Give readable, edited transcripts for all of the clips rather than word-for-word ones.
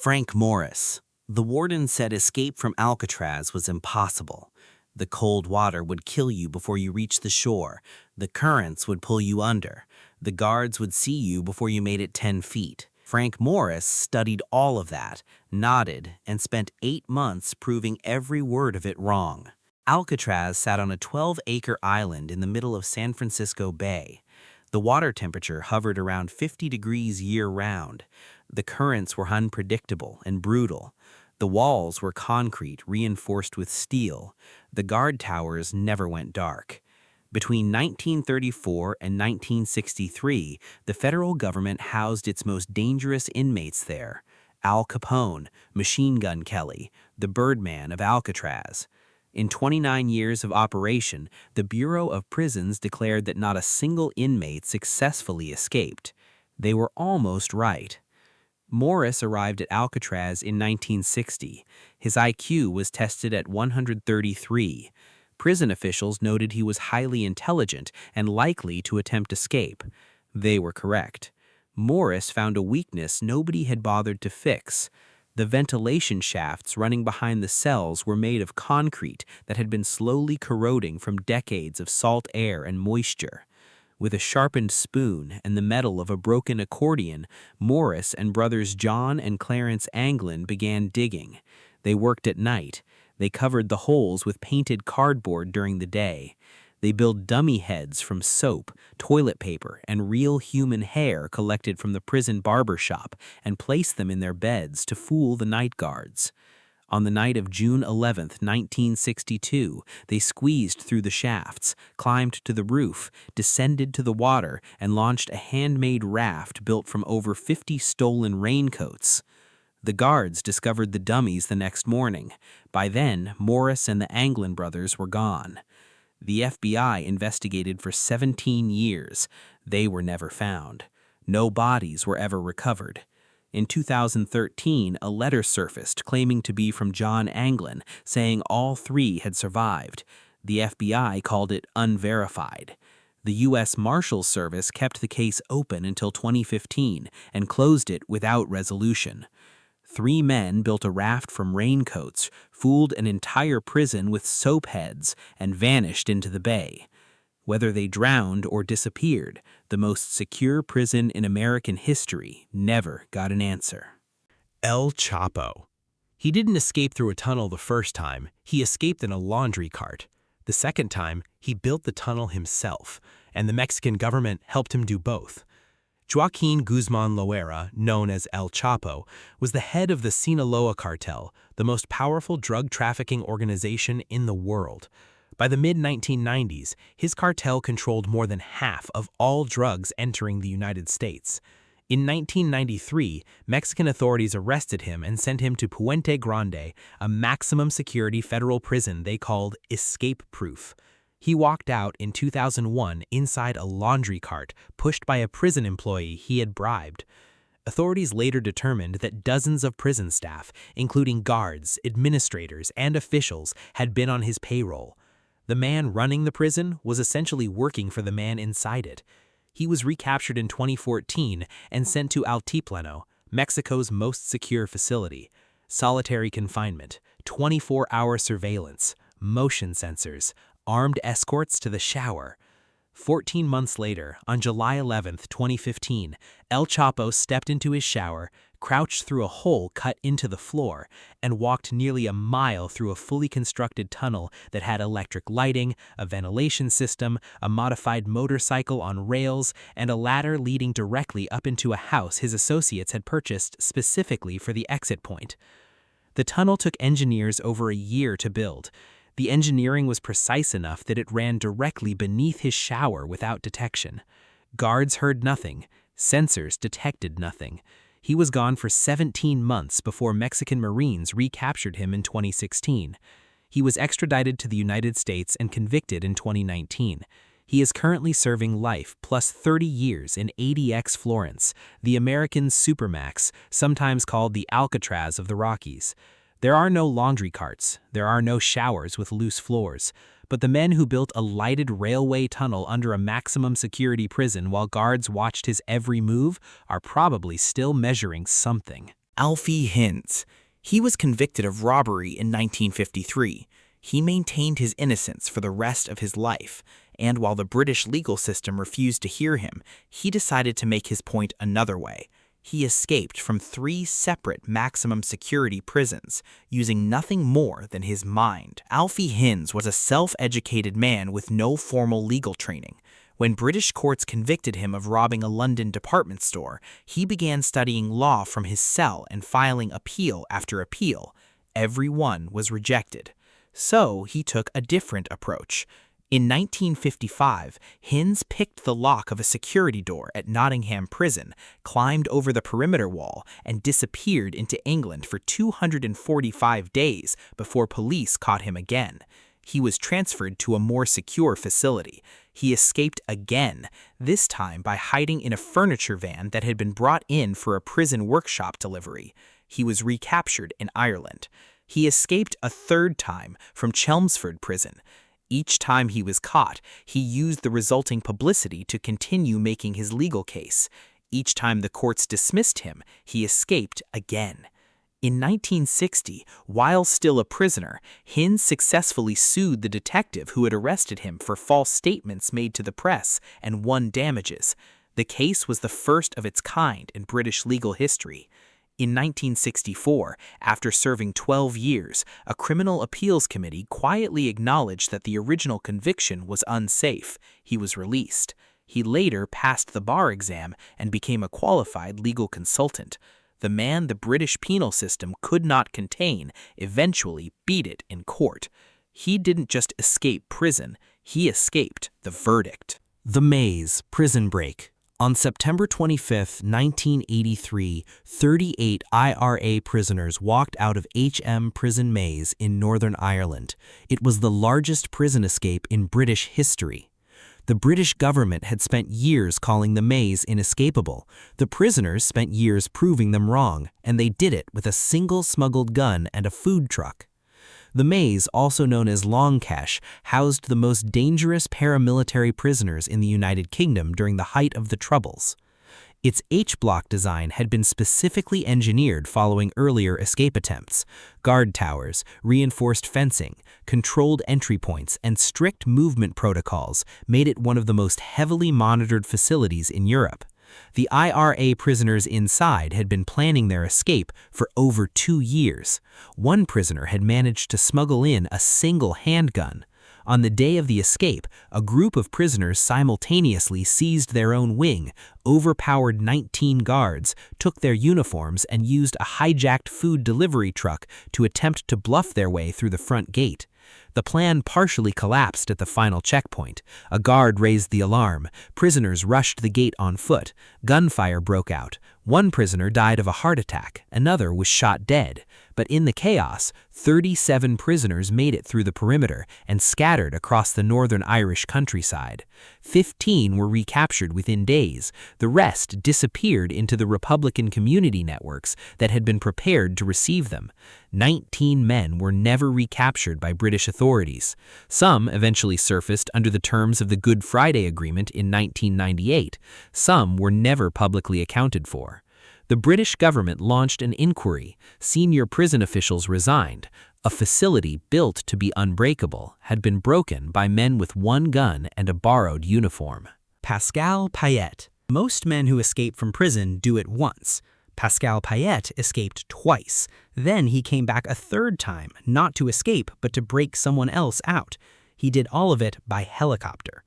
Frank Morris. The warden said escape from Alcatraz was impossible. The cold water would kill you before you reached the shore. The currents would pull you under. The guards would see you before you made it 10 feet. Frank Morris studied all of that, nodded, and spent 8 months proving every word of it wrong. Alcatraz sat on a 12-acre island in the middle of San Francisco Bay. The water temperature hovered around 50 degrees year-round. The currents were unpredictable and brutal. The walls were concrete reinforced with steel. The guard towers never went dark. Between 1934 and 1963, the federal government housed its most dangerous inmates there. Al Capone, Machine Gun Kelly, the Birdman of Alcatraz. In 29 years of operation, the Bureau of Prisons declared that not a single inmate successfully escaped. They were almost right. Morris arrived at Alcatraz in 1960. His IQ was tested at 133. Prison officials noted he was highly intelligent and likely to attempt escape. They were correct. Morris found a weakness nobody had bothered to fix. The ventilation shafts running behind the cells were made of concrete that had been slowly corroding from decades of salt air and moisture. With a sharpened spoon and the metal of a broken accordion, Morris and brothers John and Clarence Anglin began digging. They worked at night. They covered the holes with painted cardboard during the day. They built dummy heads from soap, toilet paper, and real human hair collected from the prison barber shop and placed them in their beds to fool the night guards. On the night of June 11, 1962, they squeezed through the shafts, climbed to the roof, descended to the water, and launched a handmade raft built from over 50 stolen raincoats. The guards discovered the dummies the next morning. By then, Morris and the Anglin brothers were gone. The FBI investigated for 17 years. They were never found. No bodies were ever recovered. In 2013, a letter surfaced claiming to be from John Anglin, saying all 3 had survived. The FBI called it unverified. The U.S. Marshals Service kept the case open until 2015 and closed it without resolution. 3 men built a raft from raincoats, fooled an entire prison with soap heads, and vanished into the bay. Whether they drowned or disappeared, the most secure prison in American history never got an answer. El Chapo. He didn't escape through a tunnel the first time, he escaped in a laundry cart. The second time, he built the tunnel himself, and the Mexican government helped him do both. Joaquin Guzman Loera, known as El Chapo, was the head of the Sinaloa cartel, the most powerful drug trafficking organization in the world. By the mid-1990s, his cartel controlled more than half of all drugs entering the United States. In 1993, Mexican authorities arrested him and sent him to Puente Grande, a maximum security federal prison they called escape-proof. He walked out in 2001 inside a laundry cart pushed by a prison employee he had bribed. Authorities later determined that dozens of prison staff, including guards, administrators, and officials, had been on his payroll. The man running the prison was essentially working for the man inside it. He was recaptured in 2014 and sent to Altiplano, Mexico's most secure facility. Solitary confinement, 24-hour surveillance, motion sensors, armed escorts to the shower. 14 months later, on July 11, 2015, El Chapo stepped into his shower, crouched through a hole cut into the floor, and walked nearly a mile through a fully constructed tunnel that had electric lighting, a ventilation system, a modified motorcycle on rails, and a ladder leading directly up into a house his associates had purchased specifically for the exit point. The tunnel took engineers over a year to build. The engineering was precise enough that it ran directly beneath his shower without detection. Guards heard nothing. Sensors detected nothing. He was gone for 17 months before Mexican Marines recaptured him in 2016. He was extradited to the United States and convicted in 2019. He is currently serving life plus 30 years in ADX Florence, the American supermax, sometimes called the Alcatraz of the Rockies. There are no laundry carts, there are no showers with loose floors, but the men who built a lighted railway tunnel under a maximum security prison while guards watched his every move are probably still measuring something. Alfie Hinds. He was convicted of robbery in 1953. He maintained his innocence for the rest of his life, and while the British legal system refused to hear him, he decided to make his point another way. He escaped from 3 separate maximum security prisons, using nothing more than his mind. Alfie Hinds was a self-educated man with no formal legal training. When British courts convicted him of robbing a London department store, he began studying law from his cell and filing appeal after appeal. Every one was rejected. So he took a different approach. In 1955, Hinds picked the lock of a security door at Nottingham prison, climbed over the perimeter wall, and disappeared into England for 245 days before police caught him again. He was transferred to a more secure facility. He escaped again, this time by hiding in a furniture van that had been brought in for a prison workshop delivery. He was recaptured in Ireland. He escaped a 3rd time from Chelmsford prison. Each time he was caught, he used the resulting publicity to continue making his legal case. Each time the courts dismissed him, he escaped again. In 1960, while still a prisoner, Hinds successfully sued the detective who had arrested him for false statements made to the press and won damages. The case was the first of its kind in British legal history. In 1964, after serving 12 years, a criminal appeals committee quietly acknowledged that the original conviction was unsafe. He was released. He later passed the bar exam and became a qualified legal consultant. The man the British penal system could not contain eventually beat it in court. He didn't just escape prison, he escaped the verdict. The Maze Prison Break. On September 25, 1983, 38 IRA prisoners walked out of HM Prison Maze in Northern Ireland. It was the largest prison escape in British history. The British government had spent years calling the maze inescapable. The prisoners spent years proving them wrong, and they did it with a single smuggled gun and a food truck. The maze, also known as Longcash, housed the most dangerous paramilitary prisoners in the United Kingdom during the height of the Troubles. Its H-block design had been specifically engineered following earlier escape attempts. Guard towers, reinforced fencing, controlled entry points, and strict movement protocols made it one of the most heavily monitored facilities in Europe. The IRA prisoners inside had been planning their escape for over 2 years. One prisoner had managed to smuggle in a single handgun. On the day of the escape, a group of prisoners simultaneously seized their own wing, overpowered 19 guards, took their uniforms, and used a hijacked food delivery truck to attempt to bluff their way through the front gate. The plan partially collapsed at the final checkpoint. A guard raised the alarm. Prisoners rushed the gate on foot. Gunfire broke out. One prisoner died of a heart attack. Another was shot dead. But in the chaos, 37 prisoners made it through the perimeter and scattered across the northern Irish countryside. 15 were recaptured within days. The rest disappeared into the Republican community networks that had been prepared to receive them. 19 men were never recaptured by British authorities. Some eventually surfaced under the terms of the Good Friday Agreement in 1998. Some were never publicly accounted for. The British government launched an inquiry. Senior prison officials resigned. A facility built to be unbreakable had been broken by men with one gun and a borrowed uniform. Pascal Payet. Most men who escape from prison do it once. Pascal Payet escaped twice. Then he came back a 3rd time, not to escape, but to break someone else out. He did all of it by helicopter.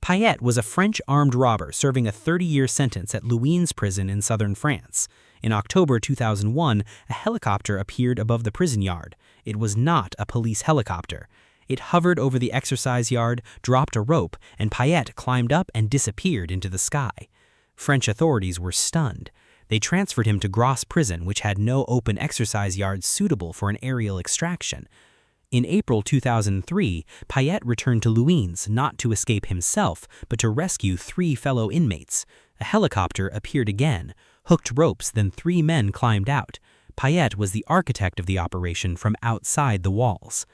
Payet was a French armed robber serving a 30-year sentence at Louin's prison in southern France. In October 2001, a helicopter appeared above the prison yard. It was not a police helicopter. It hovered over the exercise yard, dropped a rope, and Payet climbed up and disappeared into the sky. French authorities were stunned. They transferred him to Grasse prison, which had no open exercise yards suitable for an aerial extraction. In April 2003, Payet returned to Louin's not to escape himself, but to rescue 3 fellow inmates. A helicopter appeared again, hooked ropes, then 3 men climbed out. Payet was the architect of the operation from outside the walls.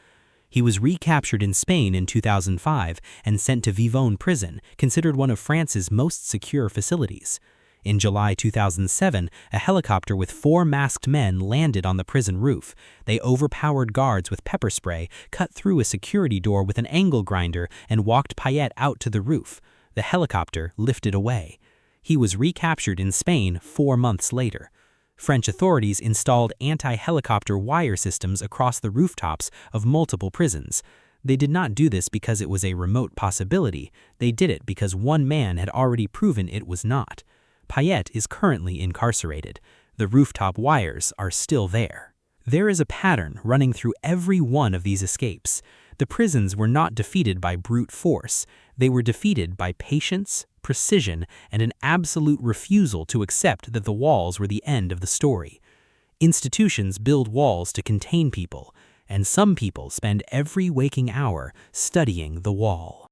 He was recaptured in Spain in 2005 and sent to Vivonne prison, considered one of France's most secure facilities. In July 2007, a helicopter with 4 masked men landed on the prison roof. They overpowered guards with pepper spray, cut through a security door with an angle grinder, and walked Payet out to the roof. The helicopter lifted away. He was recaptured in Spain 4 months later. French authorities installed anti-helicopter wire systems across the rooftops of multiple prisons. They did not do this because it was a remote possibility. They did it because one man had already proven it was not. Payet is currently incarcerated. The rooftop wires are still there. There is a pattern running through every one of these escapes. The prisons were not defeated by brute force. They were defeated by patience, precision, and an absolute refusal to accept that the walls were the end of the story. Institutions build walls to contain people, and some people spend every waking hour studying the wall.